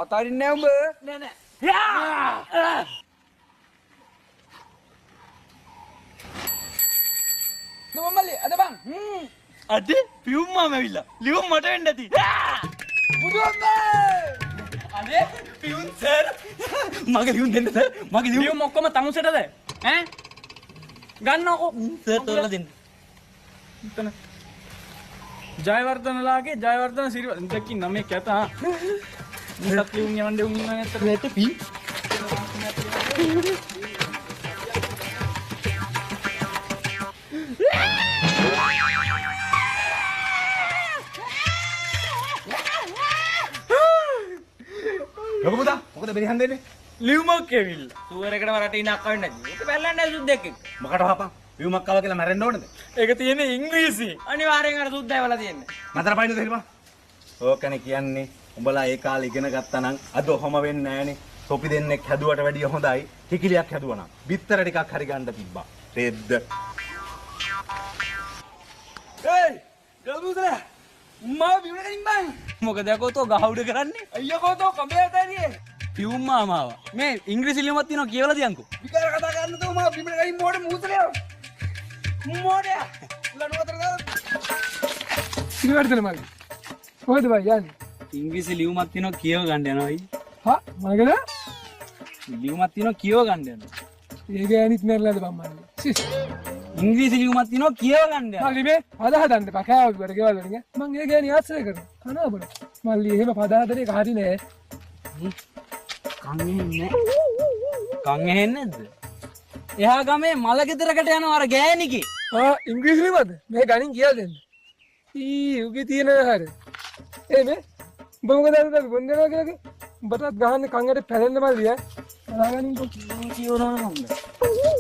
අතාරින්නේ උඹ නෑ නෑ. නෝමලි අද බං අද පියුම් මාම ඇවිල්ලා. ලියුම් මට වෙන්න ඇති. බුදුන්ගේ අනේ පියුම් සර්. මගේ ලියුම් දෙන්න සර්. මගේ ලියුම් ඔක්කොම තමුසෙටද? ඈ? ගන්නකො. සර් තෝරලා දෙන්න. එතන ජයවර්ධනලාගේ ජයවර්ධන සිරිවර්ධන දෙකින් නම කැත හා මුලත් ලියුම් යවන්න උන් ඉන්න නැත්තර නැට පී. ලොකු පුතා මොකද බෙරිහන් දෙන්නේ? ලියුමක් ඇවිල්ලා. සුවර් එකට වරට ඉනක් කවෙන්නේ නැති. ඒක බැලන්නේ සුද්දෙක් එක්ක. මොකට හපන්? විවුමක් ආවා කියලා මැරෙන්න ඕනද? ඒක තියෙන්නේ ඉංග්‍රීසි. අනිවාර්යෙන් අර සුද්දා වෙලා තියෙන්නේ. මතර පයින්ද දෙහිපන්. ඕකනේ කියන්නේ උඹලා ඒ කාලේ ඉගෙන ගත්තා නම් අද ඔහම වෙන්නේ නැහනේ. සොපි දෙන්නෙක් හැදුවට වැඩිය හොඳයි. කිකිලියක් හැදුවා නම්. බිත්තර ටිකක් හරි ගන්න තිබ්බා. රෙද්ද. ඒයි ගල්බුදලා මම බිමරකින් බං මොකද යකෝ තෝ ගහවුඩ කරන්නේ? අයියෝ තෝ කඹේ තැරියේ පියුම් මාමාව. මේ ඉංග්‍රීසි ලියුමක් තියෙනවා කියවලා තියන්කෝ. විකාර කතා කරන්න තෝ මම බිමරකින් මොඩේ මූසලේ මොඩේ ලනු අතර දාලා සිරිවර්ධන මල්ලි කොහෙද බයි යන්නේ? ඉංග්‍රීසි ලියුමක් තියෙනවා කියව ගන්න යනවා අයි. හා මගද? ලියුමක් තියෙනවා කියව ගන්න යනවා. ඒක ඇනිත් මැරලාද බං මල්ලි? සිස් ඉංග්‍රීසි ලියුමක් තියෙනවා කියව ගන්න යනවා. මල්ලි මේ පද හදන්න එපා කෑවොත් වල ගෙවල් වලින් මං ඒ ගෑණි ආශ්‍රය කරනවා. කනවා බල. මල්ලි එහෙම පද හදන එක හරි නෑ. කන් ඇහෙන්නේ කන් ඇහෙන්නේ නැද්ද? එහා ගමේ මල ගෙදරකට යනවා අර ගෑණිකේ. ආ ඉංග්‍රීසි ලියුමද? මේ ගණන් කියලා දෙන්න. ඊ උගේ තියෙන හරිය. ඒ මේ උඹ මොකද අද බොන්දේනවා කියලාගේ? උඹටත් ගහන්නේ කන් ඇට පැලෙන්න මල්ලි ඈ. බලාගනින්කෝ. කියවනවා නේද?